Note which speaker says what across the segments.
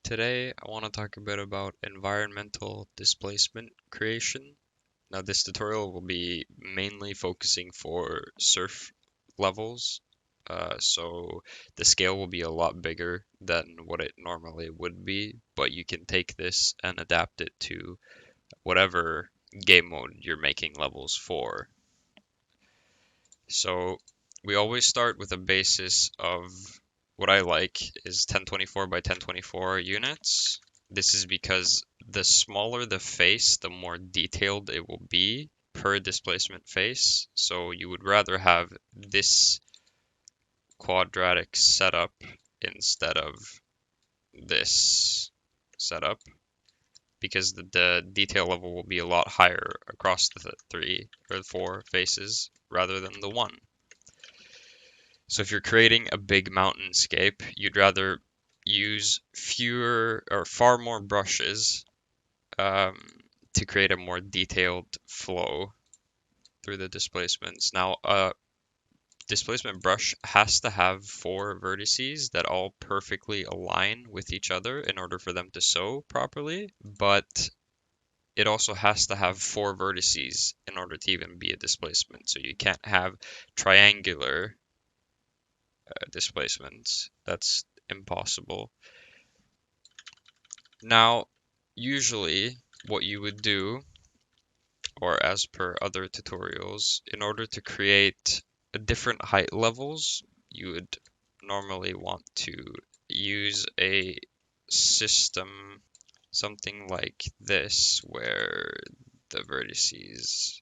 Speaker 1: Today, I want to talk a bit about environmental displacement creation. Now, this tutorial will be mainly focusing for surf levels, so the scale will be a lot bigger than what it normally would be, but you can take this and adapt it to whatever game mode you're making levels for. So, we always start with a basis of what I like is 1024 by 1024 units. This is because the smaller the face, the more detailed it will be per displacement face. So you would rather have this quadratic setup instead of this setup because the detail level will be a lot higher across the three or four faces rather than the one. So if you're creating a big mountainscape, you'd rather use fewer or far more brushes to create a more detailed flow through the displacements. Now, a displacement brush has to have four vertices that all perfectly align with each other in order for them to sew properly, but it also has to have four vertices in order to even be a displacement. So you can't have triangular displacements. That's impossible. Now, usually what you would do, or as per other tutorials, in order to create different height levels, you would normally want to use a system, something like this, where the vertices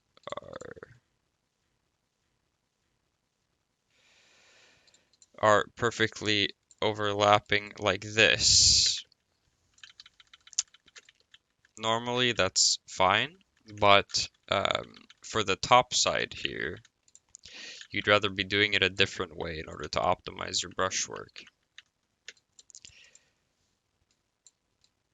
Speaker 1: are perfectly overlapping like this. Normally that's fine, but for the top side here, you'd rather be doing it a different way in order to optimize your brushwork.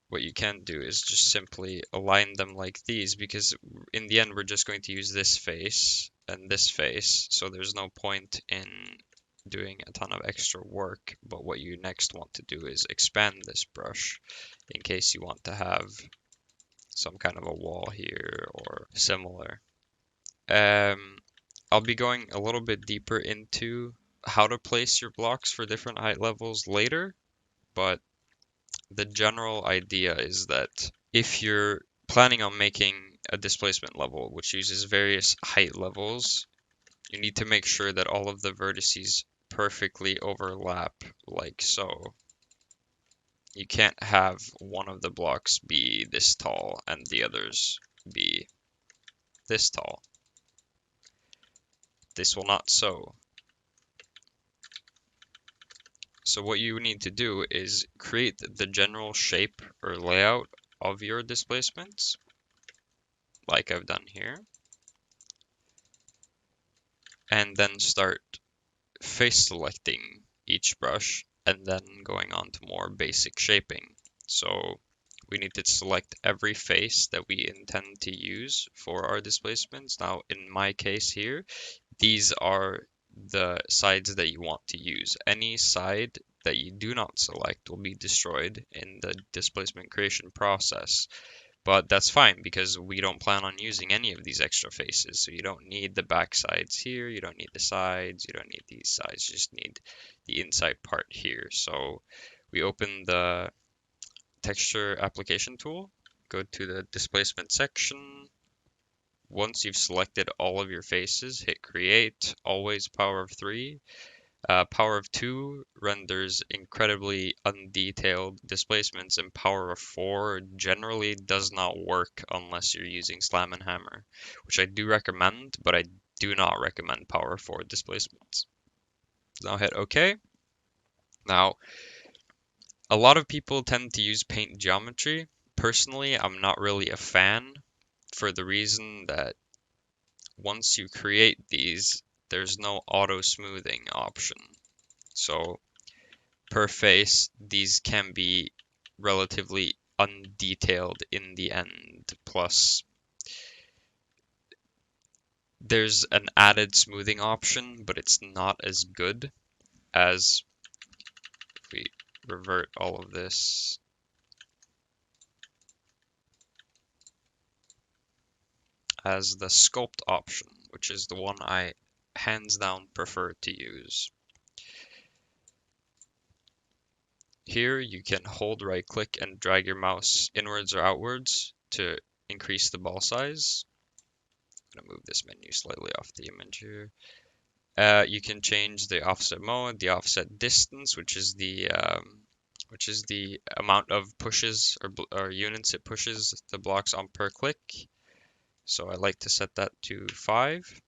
Speaker 1: What you can do is just simply align them like these, because in the end we're just going to use this face and this face, so there's no point in doing a ton of extra work. But what you next want to do is expand this brush in case you want to have some kind of a wall here or similar. I'll be going a little bit deeper into how to place your blocks for different height levels later, but the general idea is that if you're planning on making a displacement level which uses various height levels, you need to make sure that all of the vertices perfectly overlap like so. You can't have one of the blocks be this tall and the others be this tall. This will not sew. So what you need to do is create the general shape or layout of your displacements, like I've done here, and then start face selecting each brush and then going on to more basic shaping. So we need to select every face that we intend to use for our displacements. Now, in my case here, these are the sides that you want to use. Any side that you do not select will be destroyed in the displacement creation process. But that's fine because we don't plan on using any of these extra faces. So you don't need the back sides here, you don't need the sides, you don't need these sides, you just need the inside part here. So we open the texture application tool, go to the displacement section. Once you've selected all of your faces, hit create, always power of 3. Power of 2 renders incredibly undetailed displacements, and power of 4 generally does not work unless you're using Slam and Hammer, which I do recommend, but I do not recommend power 4 displacements. Now hit OK. Now, a lot of people tend to use paint geometry. Personally, I'm not really a fan for the reason that once you create these, there's no auto smoothing option. So per face, these can be relatively undetailed in the end. Plus, there's an added smoothing option, but it's not as good as if we revert all of this. as the sculpt option, which is the one I hands down prefer to use. Here you can hold right click and drag your mouse inwards or outwards to increase the ball size. I'm gonna move this menu slightly off the image here. You can change the offset mode, the offset distance, which is the amount of pushes or units it pushes the blocks on per click. So I like to set that to 5.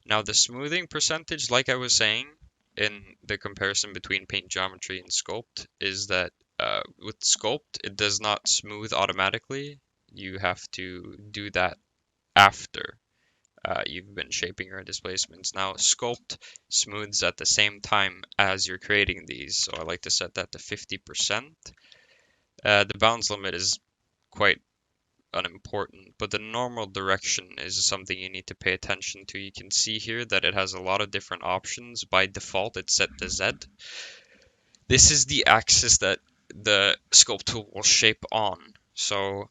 Speaker 1: Now the smoothing percentage, like I was saying in the comparison between paint geometry and sculpt, is that with sculpt, it does not smooth automatically. You have to do that after you've been shaping your displacements. Now sculpt smooths at the same time as you're creating these, so I like to set that to 50%. The bounds limit is quite unimportant, but the normal direction is something you need to pay attention to. You can see here that it has a lot of different options. By default, it's set to Z. This is the axis that the sculpt tool will shape on. So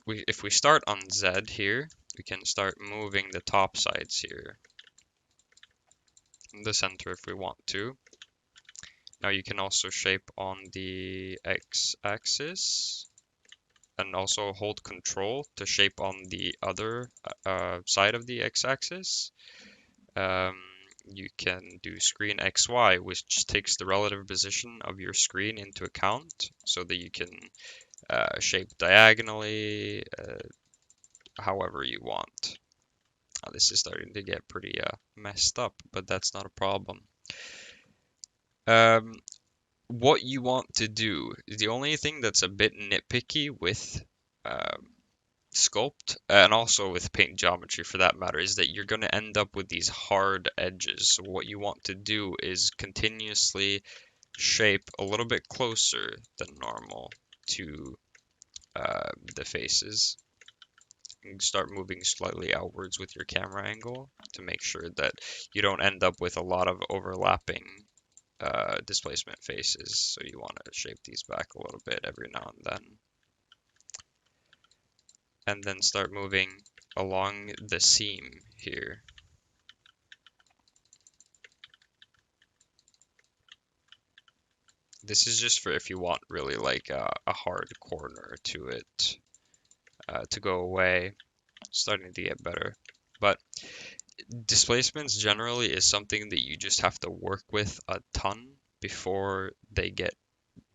Speaker 1: if we start on Z here, we can start moving the top sides here in the center if we want to. Now you can also shape on the X-axis and also hold control to shape on the other side of the X-axis. You can do screen XY, which takes the relative position of your screen into account so that you can shape diagonally however you want. This is starting to get pretty messed up, but that's not a problem. What you want to do, the only thing that's a bit nitpicky with sculpt and also with paint geometry for that matter is that you're going to end up with these hard edges. So what you want to do is continuously shape a little bit closer than normal to the faces. And start moving slightly outwards with your camera angle to make sure that you don't end up with a lot of overlapping displacement faces. So you want to shape these back a little bit every now and then. And then start moving along the seam here. This is just for if you want really like a hard corner to it to go away. It's starting to get better. But displacements generally is something that you just have to work with a ton before they get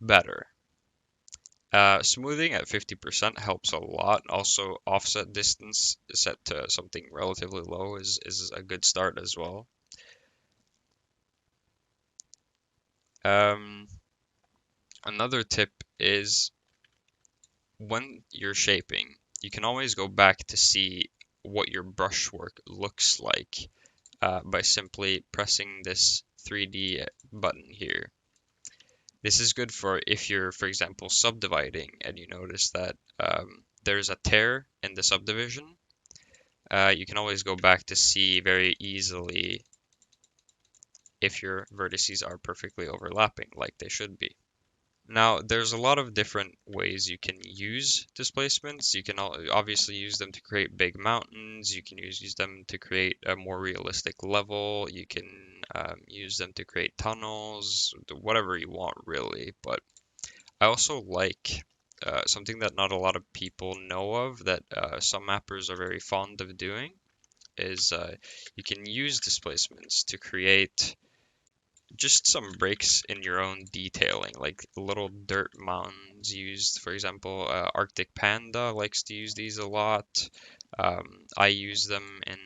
Speaker 1: better. Smoothing at 50% helps a lot. Also, offset distance set to something relatively low is a good start as well. Another tip is when you're shaping, you can always go back to see what your brushwork looks like by simply pressing this 3D button here. This is good for if you're, for example, subdividing and you notice that there's a tear in the subdivision. You can always go back to see very easily if your vertices are perfectly overlapping like they should be. Now, there's a lot of different ways you can use displacements. You can obviously use them to create big mountains. You can use them to create a more realistic level. You can use them to create tunnels, whatever you want, really. But I also like something that not a lot of people know of that some mappers are very fond of doing is you can use displacements to create just some breaks in your own detailing, like little dirt mounds used. For example, Arctic Panda likes to use these a lot. I use them in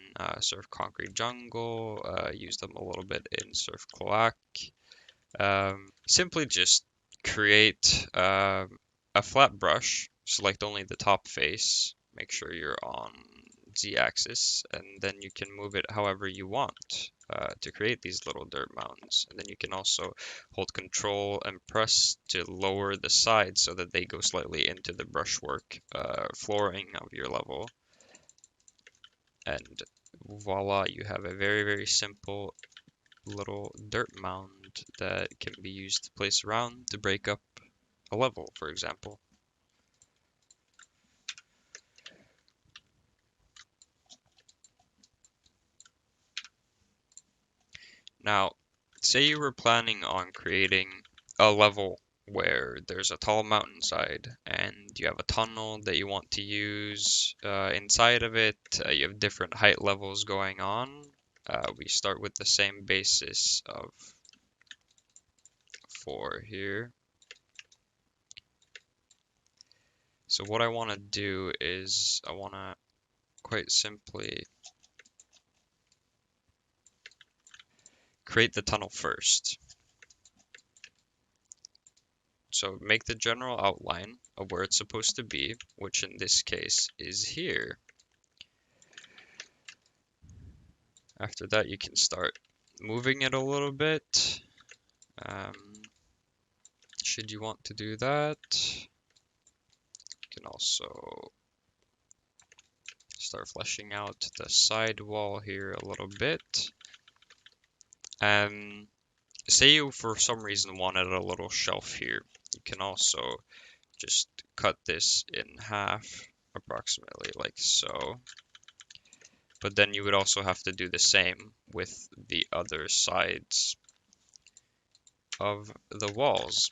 Speaker 1: Surf Concrete Jungle, use them a little bit in Surf Cloac. Simply just create a flat brush, select only the top face, make sure you're on Z-axis, and then you can move it however you want to create these little dirt mounds. And then you can also hold control and press to lower the sides so that they go slightly into the brushwork flooring of your level. And voila, you have a very, very simple little dirt mound that can be used to place around to break up a level, for example. Now, say you were planning on creating a level where there's a tall mountainside and you have a tunnel that you want to use inside of it. You have different height levels going on. We start with the same basis of 4 here. So what I want to do is I want to quite simply create the tunnel first. So make the general outline of where it's supposed to be, which in this case is here. After that, you can start moving it a little bit. Should you want to do that, you can also start fleshing out the side wall here a little bit. Say you for some reason wanted a little shelf here, you can also just cut this in half, approximately like so. But then you would also have to do the same with the other sides of the walls.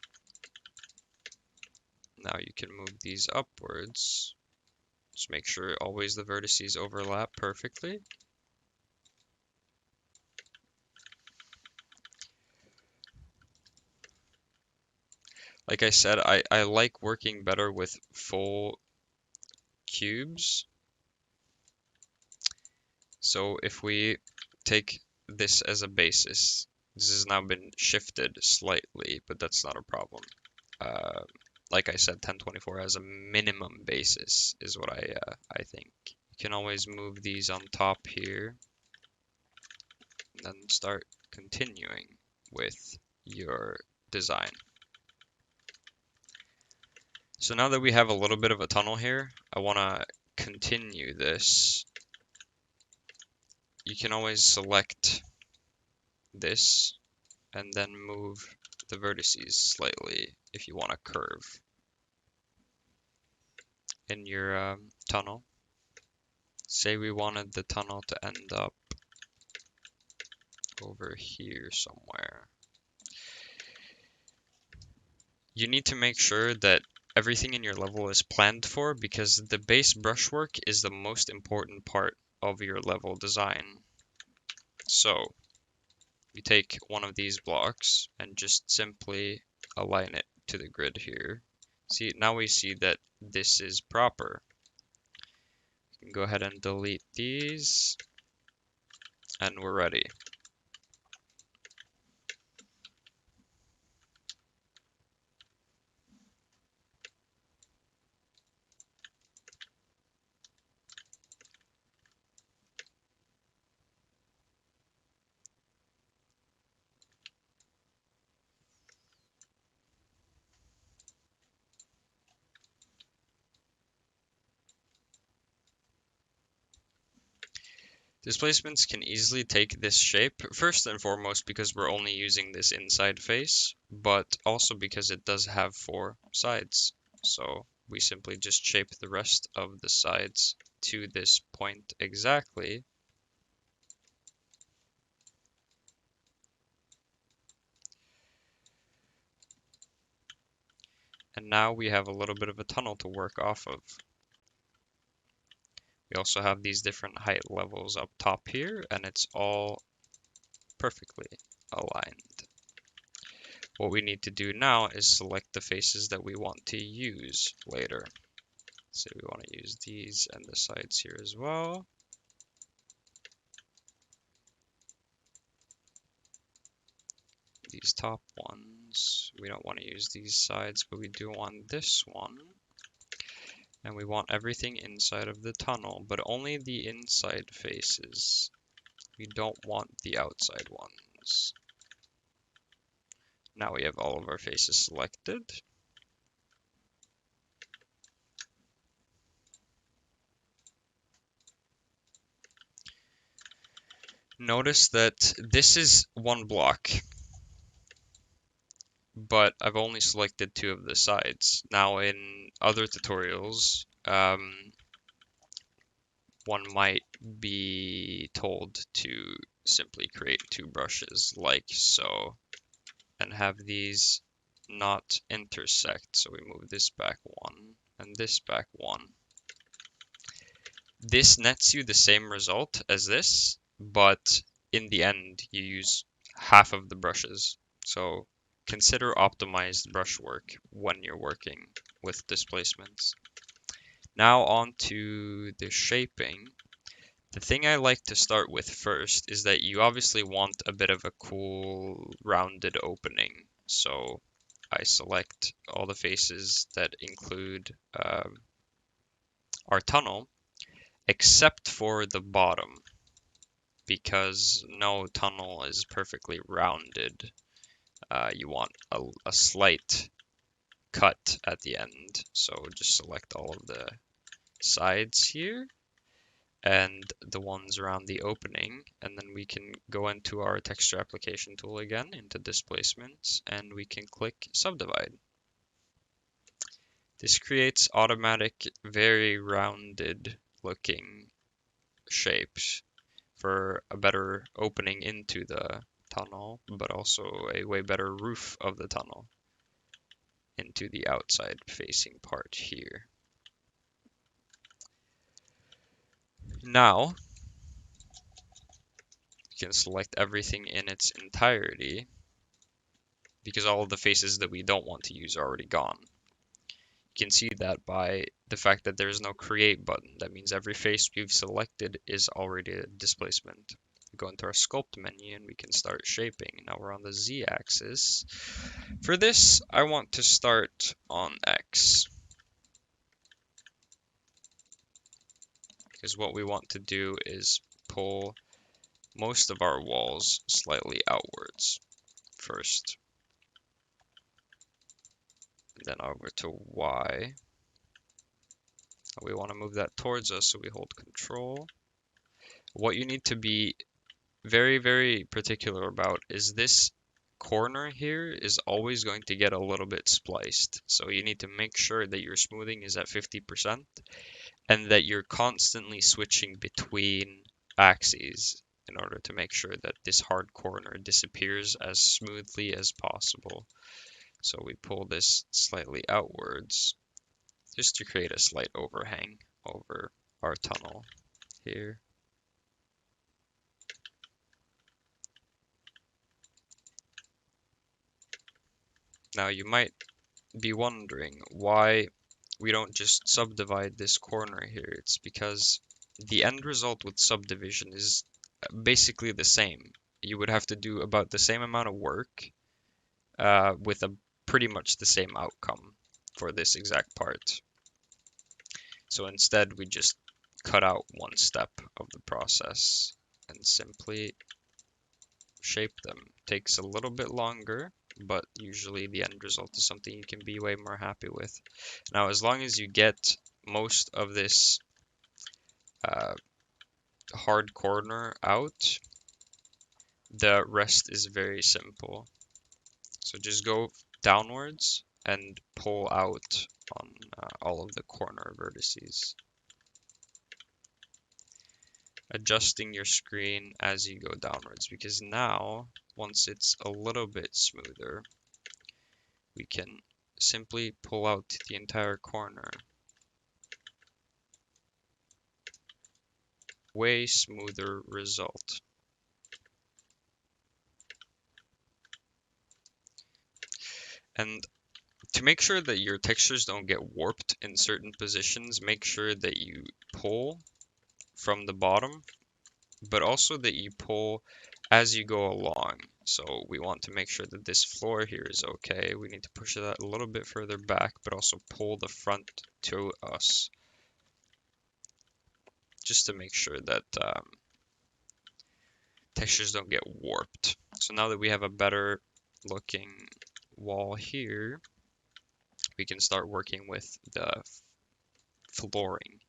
Speaker 1: Now you can move these upwards. Just make sure always the vertices overlap perfectly. Like I said, I like working better with full cubes. So if we take this as a basis, this has now been shifted slightly, but that's not a problem. Like I said, 1024 as a minimum basis is what I think. You can always move these on top here, and then start continuing with your design. So now that we have a little bit of a tunnel here, I want to continue this. You can always select this and then move the vertices slightly if you want a curve in your tunnel. Say we wanted the tunnel to end up over here somewhere. You need to make sure that everything in your level is planned for, because the base brushwork is the most important part of your level design. So you take one of these blocks and just simply align it to the grid here. See, now we see that this is proper. You can go ahead and delete these, and we're ready. Displacements can easily take this shape, first and foremost because we're only using this inside face, but also because it does have 4 sides. So we simply just shape the rest of the sides to this point exactly. And now we have a little bit of a tunnel to work off of. We also have these different height levels up top here, and it's all perfectly aligned. What we need to do now is select the faces that we want to use later. Say we want to use these and the sides here as well. These top ones, we don't want to use these sides, but we do want this one. And we want everything inside of the tunnel, but only the inside faces. We don't want the outside ones. Now we have all of our faces selected. Notice that this is one block, but I've only selected 2 of the sides. Now in other tutorials, one might be told to simply create two brushes like so, and have these not intersect. So we move this back one and this back one. This nets you the same result as this, but in the end you use half of the brushes. So consider optimized brushwork when you're working with displacements. Now on to the shaping. The thing I like to start with first is that you obviously want a bit of a cool rounded opening. So I select all the faces that include our tunnel, except for the bottom, because no tunnel is perfectly rounded. You want a slight cut at the end. So just select all of the sides here and the ones around the opening, and then we can go into our texture application tool again, into displacements, and we can click subdivide. This creates automatic, very rounded looking shapes for a better opening into the tunnel, but also a way better roof of the tunnel into the outside facing part here. Now, you can select everything in its entirety because all of the faces that we don't want to use are already gone. You can see that by the fact that there is no create button. That means every face we've selected is already a displacement. We go into our sculpt menu and we can start shaping. Now we're on the Z axis. For this, I want to start on X, because what we want to do is pull most of our walls slightly outwards first. Then over to Y. We want to move that towards us, so we hold Control. What you need to be very, very particular about is this corner here is always going to get a little bit spliced. So you need to make sure that your smoothing is at 50% and that you're constantly switching between axes in order to make sure that this hard corner disappears as smoothly as possible. So we pull this slightly outwards just to create a slight overhang over our tunnel here. Now you might be wondering why we don't just subdivide this corner here. It's because the end result with subdivision is basically the same. You would have to do about the same amount of work with a pretty much the same outcome for this exact part. So instead, we just cut out one step of the process and simply shape them. Takes a little bit longer, but usually the end result is something you can be way more happy with. Now, as long as you get most of this hard corner out, the rest is very simple. So just go downwards and pull out on all of the corner vertices. Adjusting your screen as you go downwards, because now, once it's a little bit smoother, we can simply pull out the entire corner. Way smoother result. And to make sure that your textures don't get warped in certain positions, make sure that you pull from the bottom, but also that you pull as you go along. So we want to make sure that this floor here is okay. We need to push that a little bit further back, but also pull the front to us, just to make sure that textures don't get warped. So now that we have a better looking wall here, we can start working with the flooring.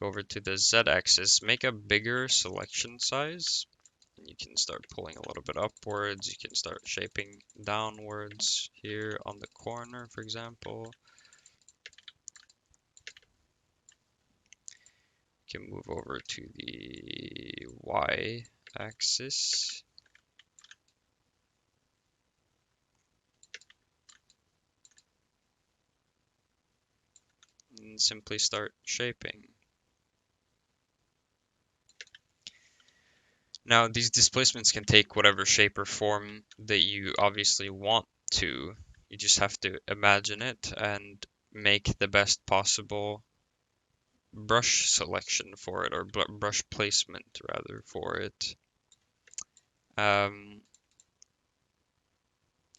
Speaker 1: Go over to the Z-axis, make a bigger selection size. And you can start pulling a little bit upwards. You can start shaping downwards here on the corner, for example. can move over to the Y axis. And simply start shaping. Now, these displacements can take whatever shape or form that you obviously want to. You just have to imagine it and make the best possible brush selection for it, or brush placement rather for it.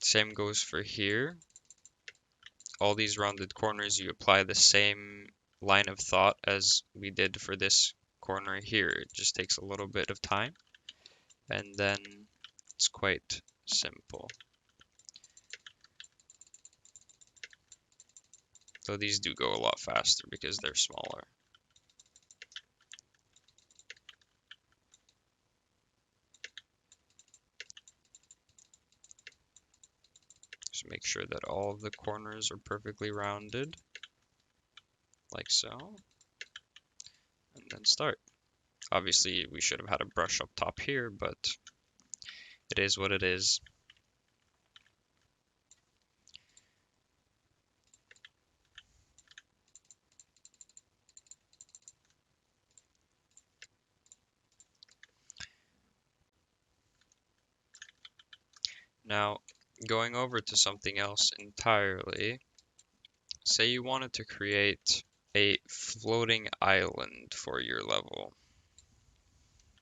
Speaker 1: Same goes for here. All these rounded corners, you apply the same line of thought as we did for this corner here. It just takes a little bit of time, and then it's quite simple. Though these do go a lot faster because they're smaller. Just make sure that all of the corners are perfectly rounded, like so, and then start. Obviously, we should have had a brush up top here, but it is what it is. Now, going over to something else entirely, say you wanted to create a floating island for your level.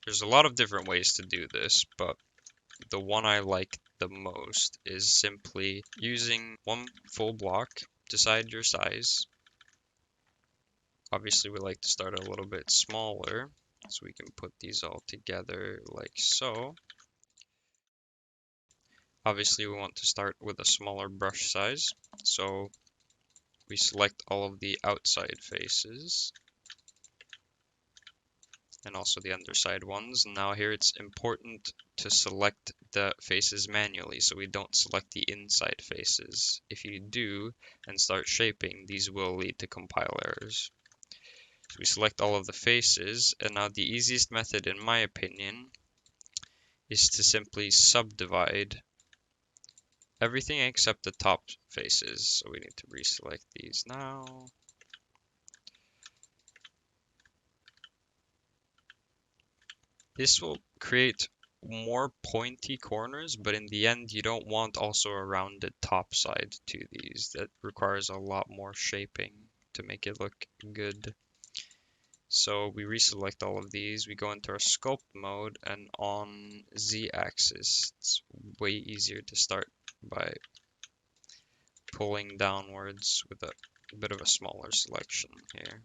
Speaker 1: There's a lot of different ways to do this, but the one I like the most is simply using one full block, decide your size. Obviously, we like to start a little bit smaller, so we can put these all together like so. Obviously, we want to start with a smaller brush size, so we select all of the outside faces and also the underside ones. Now here it's important to select the faces manually, so we don't select the inside faces. If you do and start shaping, these will lead to compile errors. So we select all of the faces, and now the easiest method, in my opinion, is to simply subdivide everything except the top faces. So we need to reselect these now. This will create more pointy corners, but in the end, you don't want also a rounded top side to these. That requires a lot more shaping to make it look good. So we reselect all of these, we go into our sculpt mode, and on Z axis, it's way easier to start by pulling downwards with a bit of a smaller selection here.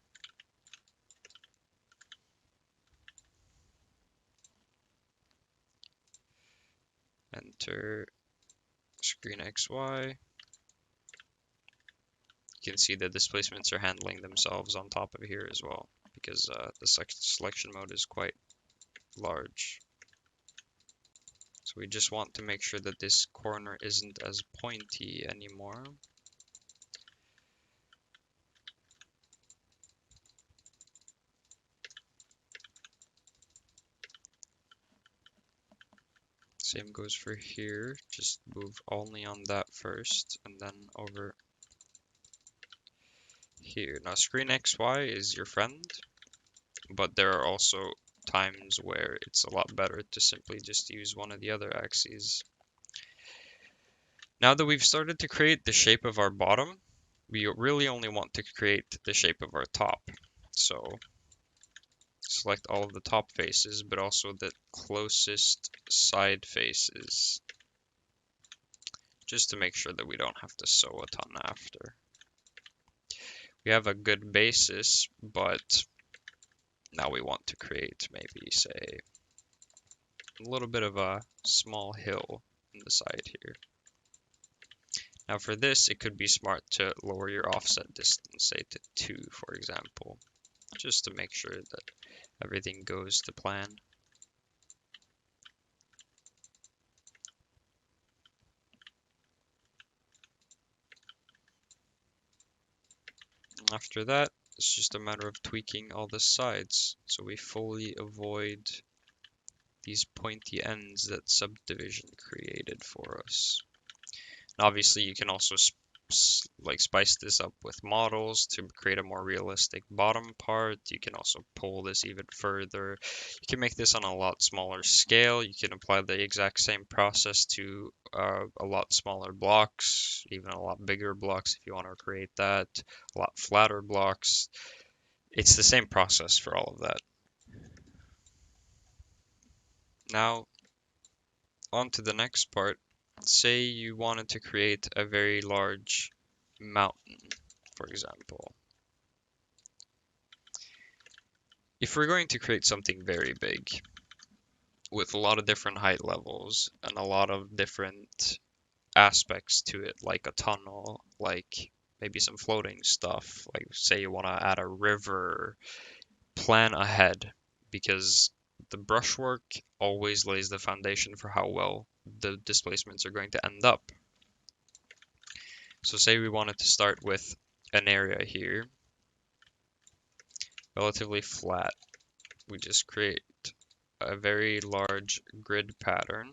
Speaker 1: Enter screen XY. You can see the displacements are handling themselves on top of here as well, because the selection mode is quite large. So we just want to make sure that this corner isn't as pointy anymore. Same goes for here, just move only on that first, and then over here. Now screen XY is your friend, but there are also times where it's a lot better to simply just use one of the other axes. Now that we've started to create the shape of our bottom, we really only want to create the shape of our top. So select all of the top faces, but also the closest side faces, just to make sure that we don't have to sew a ton after. We have a good basis, but now we want to create maybe, say, a little bit of a small hill in the side here. Now for this, it could be smart to lower your offset distance, say to 2, for example, just to make sure that everything goes to plan. After that, It's just a matter of tweaking all the sides so we fully avoid these pointy ends that subdivision created for us. And obviously, you can also like spice this up with models to create a more realistic bottom part. You can also pull this even further. You can make this on a lot smaller scale. You can apply the exact same process to a lot smaller blocks, even a lot bigger blocks if you want to create that, a lot flatter blocks. It's the same process for all of that. Now, on to the next part. Say you wanted to create a very large mountain, for example. If we're going to create something very big with a lot of different height levels and a lot of different aspects to it, like a tunnel, like maybe some floating stuff, like say you want to add a river, plan ahead because the brushwork always lays the foundation for how well the displacements are going to end up. So say we wanted to start with an area here, relatively flat. We just create a very large grid pattern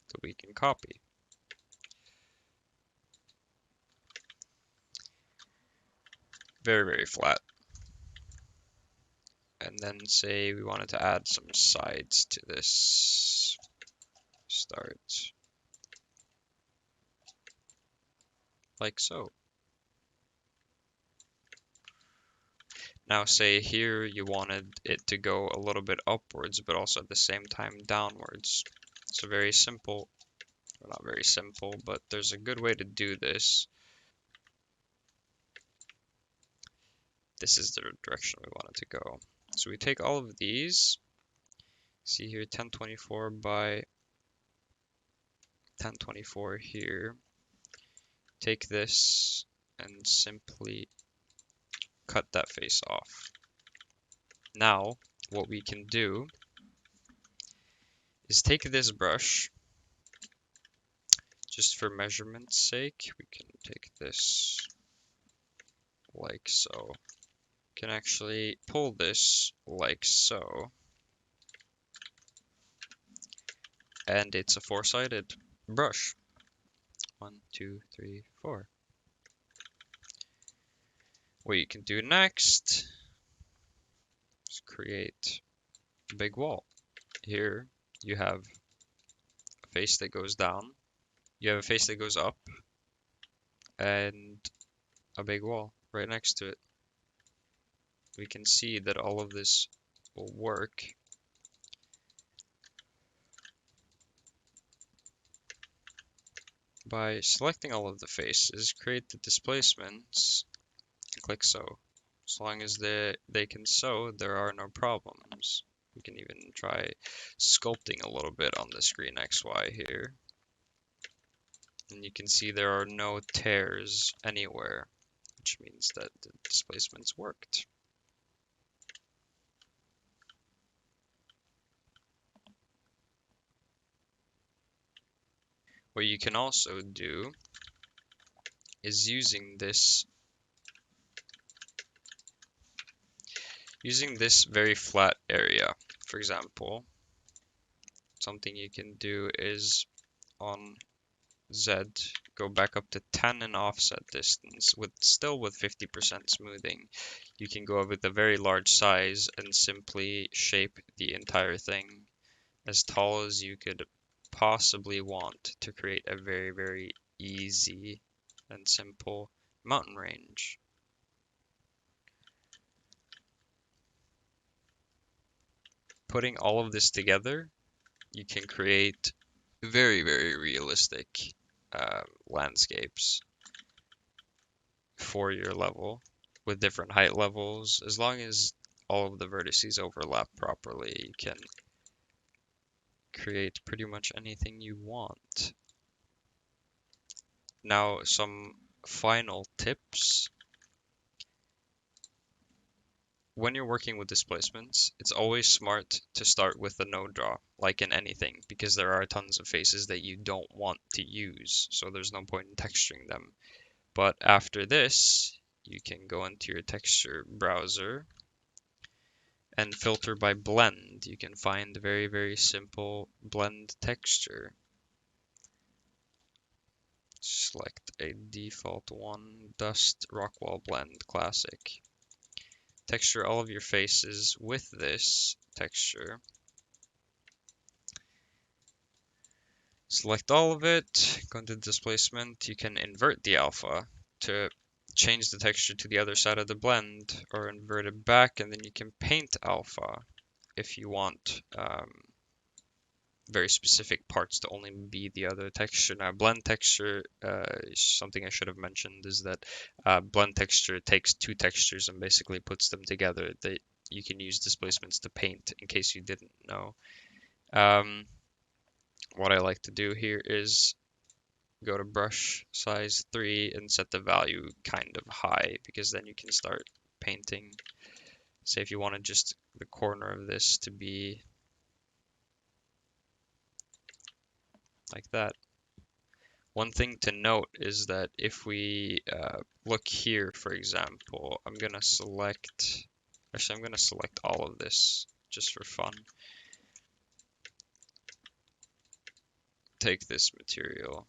Speaker 1: that we can copy. Very, very flat. And then say we wanted to add some sides to this. Start like so. Now say here you wanted it to go a little bit upwards, but also at the same time downwards. So very simple, well, not very simple, but there's a good way to do this. This is the direction we want it to go. So we take all of these, see here 1024 by 1024 here. Take this and simply cut that face off. Now, what we can do is take this brush, just for measurement's sake, we can take this like so. We can actually pull this like so. And it's a four-sided brush. 1, 2, 3, 4. What you can do next is create a big wall. Here you have a face that goes down, you have a face that goes up, and a big wall right next to it. We can see that all of this will work by selecting all of the faces, create the displacements, and click sew. As long as they can sew, there are no problems. We can even try sculpting a little bit on the screen XY here. And you can see there are no tears anywhere, which means that the displacements worked. What you can also do is using this very flat area. For example, something you can do is on Z, go back up to 10 in offset distance still with 50% smoothing. You can go with a very large size and simply shape the entire thing as tall as you could possibly want to create a very, very easy and simple mountain range. Putting all of this together, you can create very, very realistic landscapes for your level with different height levels. As long as all of the vertices overlap properly, you can create pretty much anything you want. Now, some final tips. When you're working with displacements, it's always smart to start with the node draw, like in anything, because there are tons of faces that you don't want to use, so there's no point in texturing them. But after this, you can go into your texture browser and filter by blend. You can find very, very simple blend texture. Select a default one, Dust Rockwall Blend Classic. Texture all of your faces with this texture. Select all of it, go into displacement. You can invert the alpha to change the texture to the other side of the blend, or invert it back, and then you can paint alpha if you want very specific parts to only be the other texture. Now, blend texture, something I should have mentioned is that blend texture takes two textures and basically puts them together. That you can use displacements to paint, in case you didn't know. What I like to do here is go to brush size 3 and set the value kind of high, because then you can start painting. Say if you wanted just the corner of this to be like that. One thing to note is that if we look here, for example, actually I'm gonna select all of this just for fun. Take this material,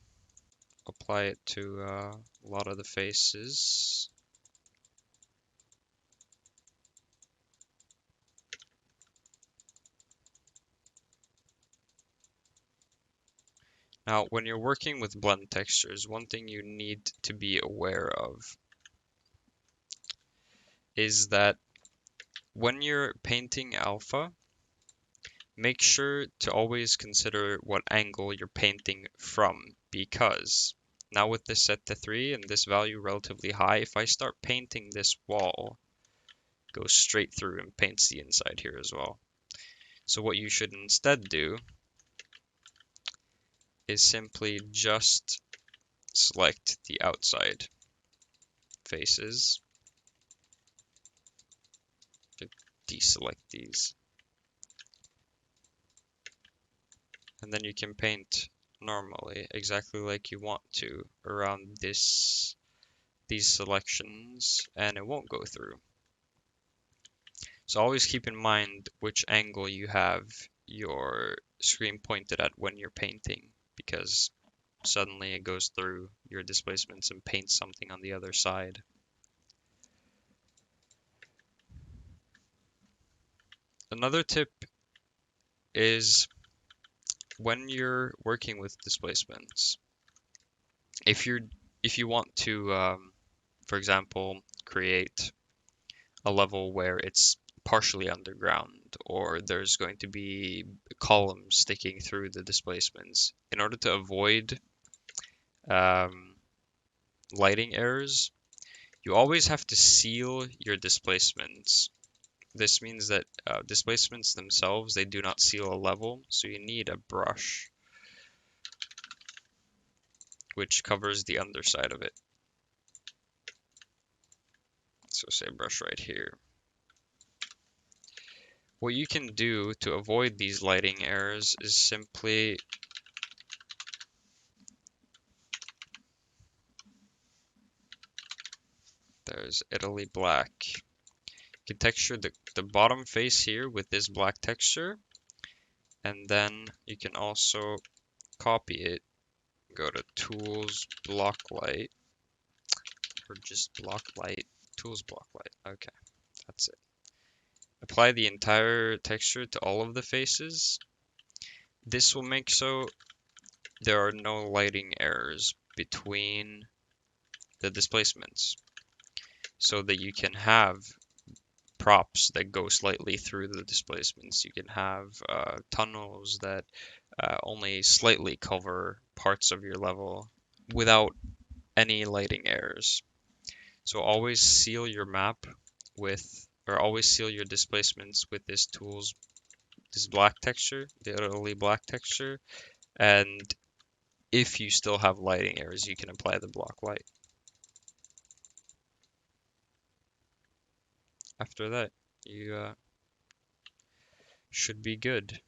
Speaker 1: apply it to a lot of the faces. Now, when you're working with blend textures, one thing you need to be aware of is that when you're painting alpha, make sure to always consider what angle you're painting from, because now with this set to 3 and this value relatively high, if I start painting this wall, it goes straight through and paints the inside here as well. So what you should instead do is simply just select the outside faces, deselect these, and then you can paint normally exactly like you want to around these selections, and it won't go through. So always keep in mind which angle you have your screen pointed at when you're painting, because suddenly it goes through your displacements and paints something on the other side. Another tip is when you're working with displacements, if you want to, for example, create a level where it's partially underground, or there's going to be columns sticking through the displacements, in order to avoid lighting errors, you always have to seal your displacements. This means that displacements themselves, they do not seal a level, so you need a brush which covers the underside of it. So say brush right here. What you can do to avoid these lighting errors is simply there's Italy black. You can texture the bottom face here with this black texture, and then you can also copy it. Go to Tools, Block Light, or just Block Light, Tools, Block Light. Okay, that's it. Apply the entire texture to all of the faces. This will make so there are no lighting errors between the displacements, so that you can have props that go slightly through the displacements. You can have tunnels that only slightly cover parts of your level without any lighting errors. So always seal your map with, or always seal your displacements with this black texture, the utterly black texture. And if you still have lighting errors, you can apply the block light. After that, you should be good.